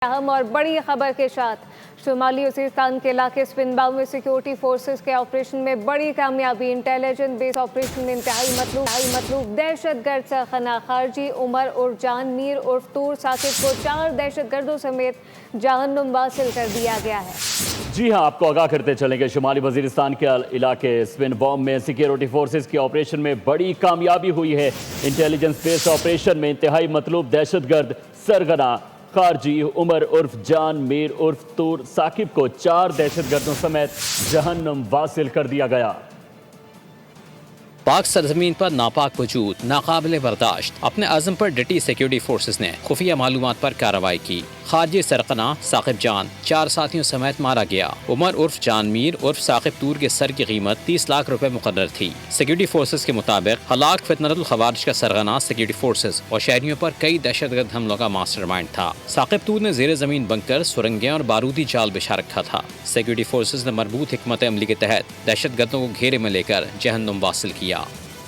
अहम और बड़ी खबर के साथ शुमाली वज़ीरिस्तान के इलाके स्पिनबाउ में सिक्योरिटी फोर्सेस के ऑपरेशन में बड़ी कामयाबी। इंटेलिजेंस बेस ऑपरेशन में इंतहाई मतलूब दहशतगर्द सरगना खारजी उमर उर्फ जान मीर उर्फ तूर साकिब को 4 दहशतगर्दों समेत जहन्नुम वासिल कर दिया गया है। जी हाँ, आपको आगाह करते चलेंगे शुमाली वज़ीरिस्तान के इलाके स्पिनबाउ में सिक्योरिटी फोर्सेस के ऑपरेशन में बड़ी कामयाबी हुई है। इंटेलिजेंस बेस ऑपरेशन में इंतहाई मतलूब दहशतगर्द सरगना खारजी उमर उर्फ जान मीर उर्फ तूर साकिब को 4 दहशतगर्दों समेत जहन्नुम वासिल कर दिया गया। पाक सरजमीन पर नापाक वजूद नाकाबिले बर्दाश्त अपने अज़म पर डटी सिक्योरिटी फोर्सेस ने खुफिया मालूमात पर कार्रवाई की। खारजी सरकना साकिब जान 4 साथियों समेत मारा गया। उमर उर्फ जान मीर उर्फ साकिब तूर के सर की कीमत 30 लाख रुपए मुकर्रर थी। सिक्योरिटी फोर्सेस के मुताबिक हलाक फितनतुल खवारिज का सरगना सिक्योरिटी फोर्सेस और शहरियों पर कई दहशतगर्द हमलों का मास्टरमाइंड था। साकिब तूर ने जेर जमीन बंकर सुरंगें और बारूदी जाल बिछा रखा था। सिक्योरिटी फोर्सेस ने मरबूत हिकमत अमली के तहत दहशतगर्दों को घेरे में लेकर जहन्नुम वासिल किया।